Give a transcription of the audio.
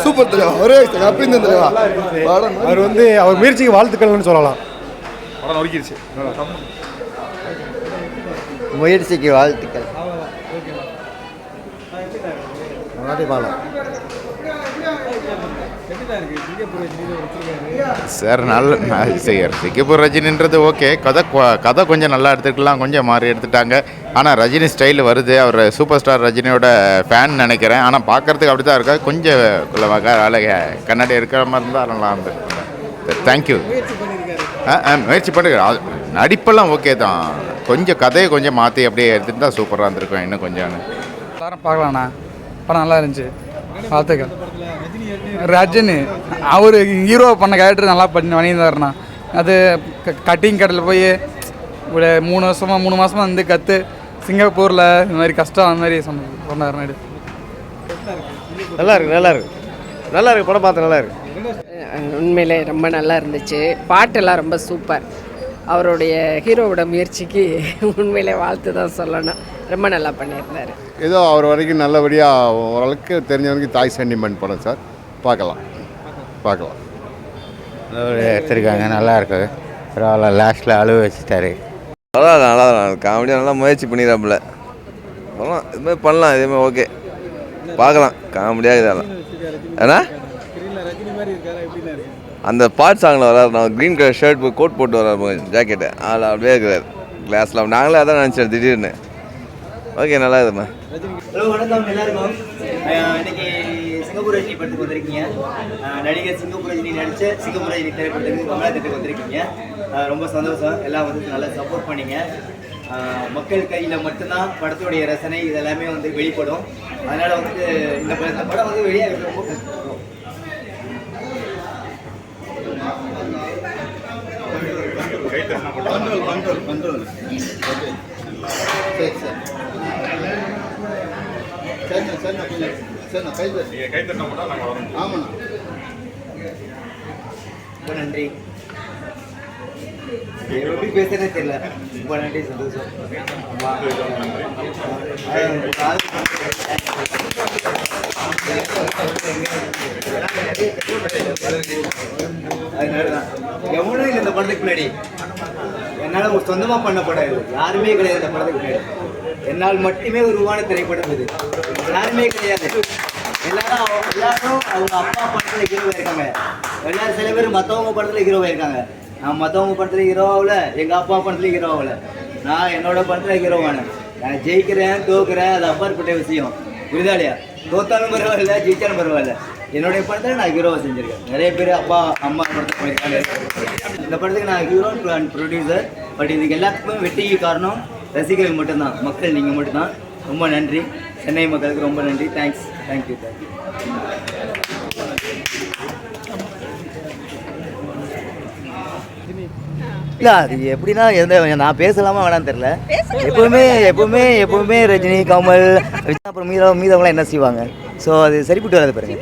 Super தெரியும். ஒரே அப்படின்னு தெரியும். அவர் அவர் முயற்சிக்கு வாழ்த்துக்கள்னு சொல்லலாம். முயற்சிக்கு வாழ்த்துக்கள். சார் நல்ல சிங்கப்பூர் ரஜினின்றது ஓகே. கதை கொஞ்சம் நல்லா எடுத்துக்கலாம், கொஞ்சம் மாறி எடுத்துட்டாங்க. ஆனால் ரஜினி ஸ்டைல் வருது. அவர் சூப்பர் ஸ்டார் ரஜினியோட ஃபேன் நினைக்கிறேன். ஆனால் பார்க்குறதுக்கு அப்படி தான் இருக்கா. கொஞ்சம் கண்ணாடி இருக்கிற மாதிரி இருந்தால் நல்லா இருந்தது. தேங்க்யூ. முயற்சி பண்ணுறேன். நடிப்பெல்லாம் ஓகே தான். கொஞ்சம் கதையை கொஞ்சம் மாற்றி அப்படியே எடுத்துகிட்டு தான் சூப்பராக இருந்திருக்கும். இன்னும் கொஞ்சம் எல்லாரும் பார்க்கலாண்ணா. படம் நல்லா இருந்துச்சு. வாழ்த்துக்கள். ரஜினி அவர் ஹீரோ பண்ண கேரக்டர் நல்லா பண்ணியிருந்தாருண்ணா. அது கட்டிங் கடையில் போய் ஒரு 3 மாதமாக வந்து கற்று சிங்கப்பூரில் இந்த மாதிரி கஷ்டம் அந்த மாதிரி சொன்னார். நல்லா இருக்கு. படம் பார்த்து நல்லா இருக்கு. உண்மையிலே ரொம்ப நல்லா இருந்துச்சு. பாட்டெல்லாம் ரொம்ப சூப்பர். அவருடைய ஹீரோவோட முயற்சிக்கு உண்மையிலே வாழ்த்து தான் சொல்லணும். ரொம்ப நல்லா பண்ணியிருந்தார். ஏதோ அவர் வரைக்கும் நல்லபடியாக ஓரளவுக்கு தெரிஞ்ச வரைக்கும் தாய் சென்டிமெண்ட் படம் சார். பார்க்கலாம். எடுத்துருக்காங்க, நல்லா இருக்குது. பரவாயில்ல, லாஸ்ட்டில் அழுவ வச்சுட்டாரு. நல்லா காமெடியாக நல்லா முயற்சி பண்ணிடுறாப்புல. பண்ணலாம், இதுமாதிரி பண்ணலாம். இதுமாதிரி ஓகே, பார்க்கலாம். காமெடியாக இதெல்லாம் ஏன்னா அந்த பாட் சாங்கில் வராரு. நான் க்ரீன் கலர் ஷர்ட் கோட் போட்டு வராரு, ஜாக்கெட்டு. அதில் அப்படியே இருக்கிறார் கிளாஸில். நாங்களே அதான் நினச்சோம் திடீர்னு. ஓகே, நல்லா இருக்குண்ணா. ஹலோ, வணக்கம் எல்லாருக்கும். இன்னைக்கு சிங்கப்பூர் ரஜினி படத்துக்கு வந்திருக்கீங்க. நடிகர் சிங்கப்பூர் ரஜினி நடித்த சிங்கப்பூர் ரஜினி திரைப்படத்துக்கு கமலாத்திற்கு வந்திருக்கீங்க. ரொம்ப சந்தோஷம். எல்லாம் வந்து நல்லா சப்போர்ட் பண்ணிங்க. மக்கள் கையில் மட்டும்தான் படத்துடைய ரசனை இதெல்லாமே வந்து வெளிப்படும். அதனால் வந்து இந்த படம் வந்து வெளியாக ரொம்ப நன்றி. எப்படி பேசுறதே தெரியல. ரொம்ப நன்றி, சந்தோஷம். அதனாலதான் எவனும் இல்லை இந்த படத்துக்கு முன்னாடி. என்னால் ஒரு சொந்தமாக பண்ண படம் இது. யாருமே கிடையாது இந்த படத்துக்கு முன்னாடி. என்னால் மட்டுமே உருவான திரைப்படம் இது. யாருமே கிடையாது. எல்லாரும் அவங்க அப்பா படத்தில் ஹீரோவாக இருக்காங்க. எல்லாரும் சில பேர் மற்றவங்க படத்தில் ஹீரோவாக இருக்காங்க. நான் மற்றவங்க படத்தில் ஹீரோவாகல, எங்கள் அப்பா படத்தில் ஹீரோவாகல. நான் என்னோட படத்தில் ஹீரோவானேன். நான் ஜெயிக்கிறேன் தோக்குறேன், அது அப்பாற்பட்ட விஷயம். புரிதாலையா? தோத்தாலும் பரவாயில்ல, ஜெயிச்சாலும் பரவாயில்ல. என்னுடைய படத்தில் நான் ஹீரோவாக செஞ்சுருக்கேன். நிறைய பேர் அப்பா அம்மா படத்தில் போயிருக்காங்க. இந்த படத்துக்கு நான் ஹீரோ அண்ட் ப்ரொடியூசர். பட் இதுக்கு எல்லாத்துக்குமே வெற்றிக்கு காரணம் ரசிகர்கள் மட்டும்தான், மக்கள் நீங்கள் மட்டும்தான். ரொம்ப நன்றி. சென்னை மக்களுக்கு ரொம்ப நன்றி. தேங்க்யூ. இல்லை, அது எப்படின்னா நான் பேசலாமா வேணான்னு தெரியல. எப்பவுமே ரஜினி, கமல், அப்புறம் மீதவங்களாம் என்ன செய்வாங்க. ஸோ அது சரிப்பட்டு வராது பாருங்க.